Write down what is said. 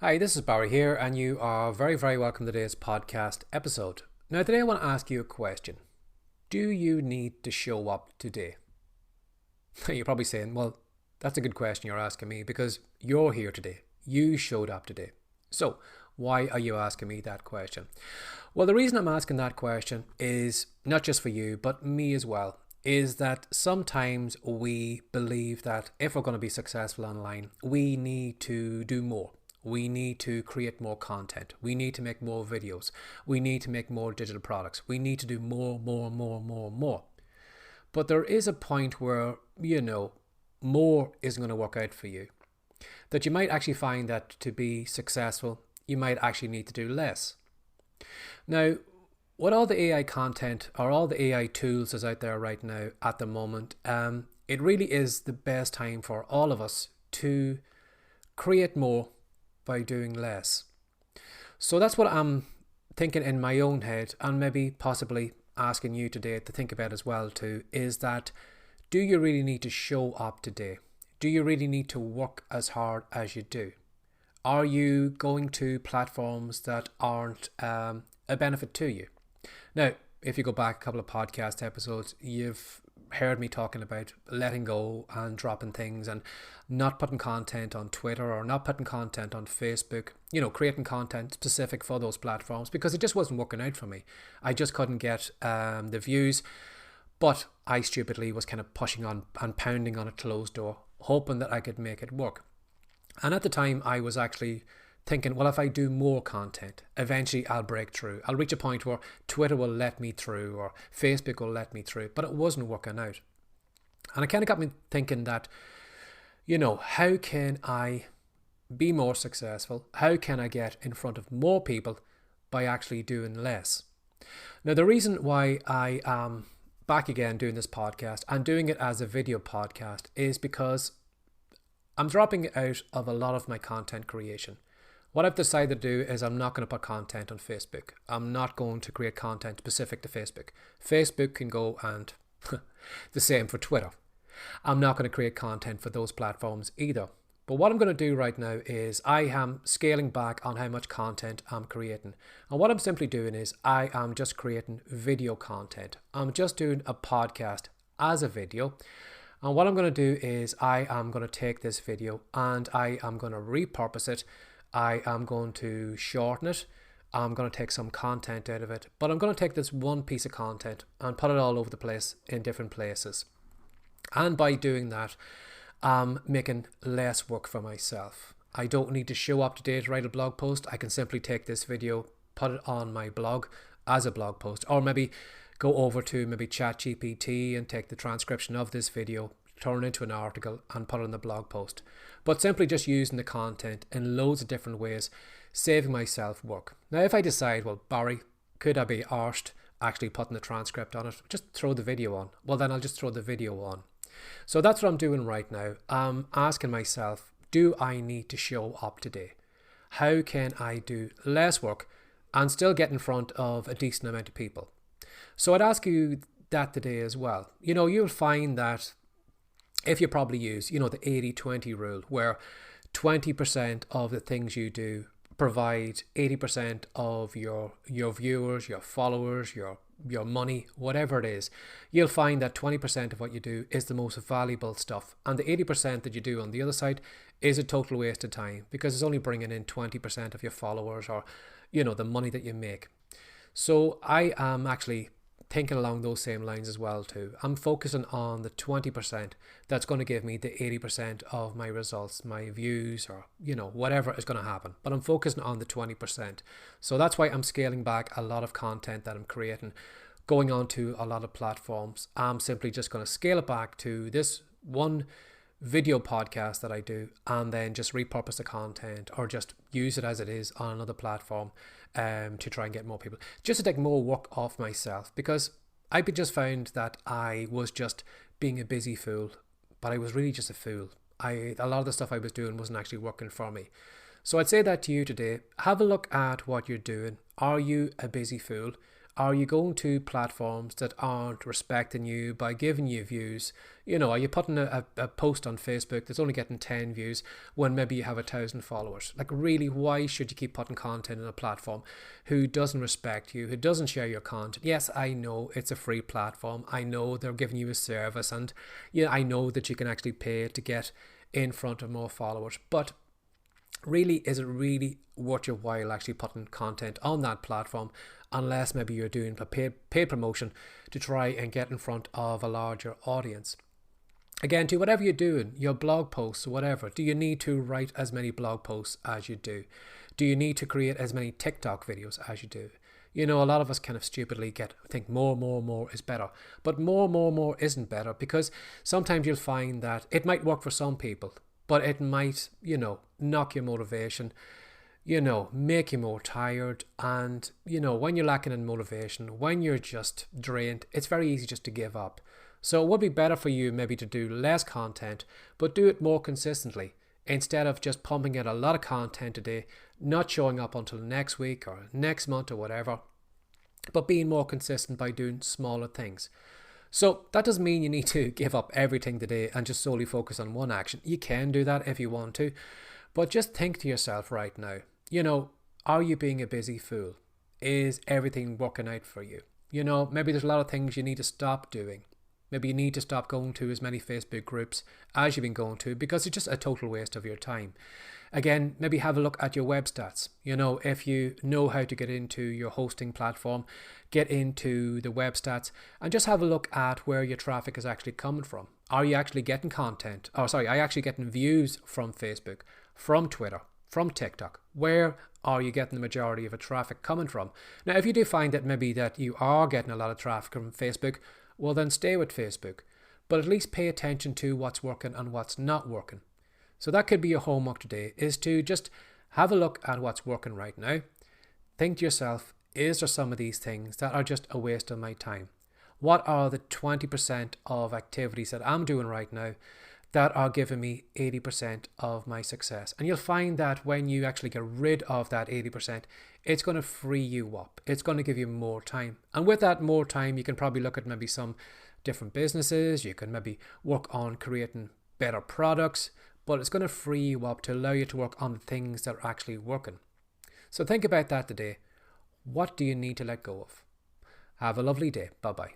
Hi, this is Barry here, and you are very welcome to today's podcast episode. Now, today I want to ask you a question. Do you need to show up today? You're probably saying, well, that's a good question you're asking me because you're here today. You showed up today. So, why are you asking me that question? Well, the reason I'm asking that question is not just for you, but me as well. Is that sometimes we believe that if we're going to be successful online, we need to do more. We need to create more content. We need to make more videos. We need to make more digital products. We need to do more. But there is a point where, more isn't going to work out for you. That you might actually find that to be successful, you might actually need to do less. Now, what all the AI content or all the AI tools is out there right now at the moment, it really is the best time for all of us to create more by doing less. So that's what I'm thinking in my own head, and maybe possibly asking you today to think about as well too, is that do you really need to show up today? Do you really need to work as hard as you do? Are you going to platforms that aren't a benefit to you? Now, if you go back a couple of podcast episodes, you've heard me talking about letting go and dropping things and not putting content on Twitter or not putting content on Facebook, creating content specific for those platforms because it just wasn't working out for me. I just couldn't get the views, but I stupidly was kind of pushing on and pounding on a closed door, hoping that I could make it work. And at the time I was actually thinking, well, if I do more content, eventually I'll break through. I'll reach a point where Twitter will let me through or Facebook will let me through, but it wasn't working out. And it kind of got me thinking that, how can I be more successful? How can I get in front of more people by actually doing less? Now, the reason why I am back again doing this podcast and doing it as a video podcast is because I'm dropping out of a lot of my content creation. What I've decided to do is I'm not going to put content on Facebook. I'm not going to create content specific to Facebook. Facebook can go and the same for Twitter. I'm not going to create content for those platforms either. But what I'm going to do right now is I am scaling back on how much content I'm creating. And what I'm simply doing is I am just creating video content. I'm just doing a podcast as a video. And what I'm going to do is I am going to take this video and I am going to repurpose it. I am going to shorten it. I'm going to take some content out of it. But I'm going to take this one piece of content and put it all over the place in different places. And by doing that, I'm making less work for myself. I don't need to show up today to write a blog post. I can simply take this video, put it on my blog as a blog post. Or maybe go over to maybe ChatGPT and take the transcription of this video, turn it into an article and put it on the blog post. But simply just using the content in loads of different ways, saving myself work. Now, if I decide, well, Barry, could I be arsed actually putting the transcript on it? Just throw the video on. Well, then I'll just throw the video on. So that's what I'm doing right now. I'm asking myself, do I need to show up today? How can I do less work and still get in front of a decent amount of people? So I'd ask you that today as well. You'll find that if you probably use, the 80-20 rule, where 20% of the things you do provide 80% of your viewers, your followers, your money, whatever it is, you'll find that 20% of what you do is the most valuable stuff. And the 80% that you do on the other side is a total waste of time because it's only bringing in 20% of your followers or, the money that you make. So I am actually thinking along those same lines as well too. I'm focusing on the 20% that's going to give me the 80% of my results, my views, or whatever is going to happen. But I'm focusing on the 20%. So that's why I'm scaling back a lot of content that I'm creating, going on to a lot of platforms. I'm simply just going to scale it back to this one video podcast that I do and then just repurpose the content or just use it as it is on another platform to try and get more people, just to take more work off myself, because I just found that I was just being a busy fool, but I was really just a fool. A lot of the stuff I was doing wasn't actually working for me. So I'd say that to you today. Have a look at what you're doing. Are you a busy fool? Are you going to platforms that aren't respecting you by giving you views? Are you putting a post on Facebook that's only getting 10 views when maybe you have 1,000 followers? Like, really, why should you keep putting content on a platform who doesn't respect you, who doesn't share your content? Yes, I know it's a free platform. I know they're giving you a service, and I know that you can actually pay to get in front of more followers. But really, is it really worth your while actually putting content on that platform, unless maybe you're doing a paid promotion to try and get in front of a larger audience? Again, to whatever you're doing, your blog posts or whatever, do you need to write as many blog posts as you do? Do you need to create as many TikTok videos as you do? A lot of us kind of stupidly think more is better. But more isn't better, because sometimes you'll find that it might work for some people, but it might, knock your motivation, make you more tired. And, when you're lacking in motivation, when you're just drained, it's very easy just to give up. So it would be better for you maybe to do less content, but do it more consistently, instead of just pumping out a lot of content today, not showing up until next week or next month or whatever, but being more consistent by doing smaller things. So that doesn't mean you need to give up everything today and just solely focus on one action. You can do that if you want to, but just think to yourself right now, are you being a busy fool? Is everything working out for you? Maybe there's a lot of things you need to stop doing. Maybe you need to stop going to as many Facebook groups as you've been going to, because it's just a total waste of your time. Again, maybe have a look at your web stats. If you know how to get into your hosting platform, get into the web stats and just have a look at where your traffic is actually coming from. Are you actually getting are you actually getting views from Facebook, from Twitter, from TikTok? Where are you getting the majority of your traffic coming from? Now, if you do find that maybe that you are getting a lot of traffic from Facebook, well, then stay with Facebook, but at least pay attention to what's working and what's not working. So that could be your homework today, is to just have a look at what's working right now. Think to yourself, is there some of these things that are just a waste of my time? What are the 20% of activities that I'm doing right now that are giving me 80% of my success? And you'll find that when you actually get rid of that 80%, it's going to free you up. It's going to give you more time. And with that more time, you can probably look at maybe some different businesses. You can maybe work on creating better products, but it's going to free you up to allow you to work on the things that are actually working. So think about that today. What do you need to let go of? Have a lovely day. Bye-bye.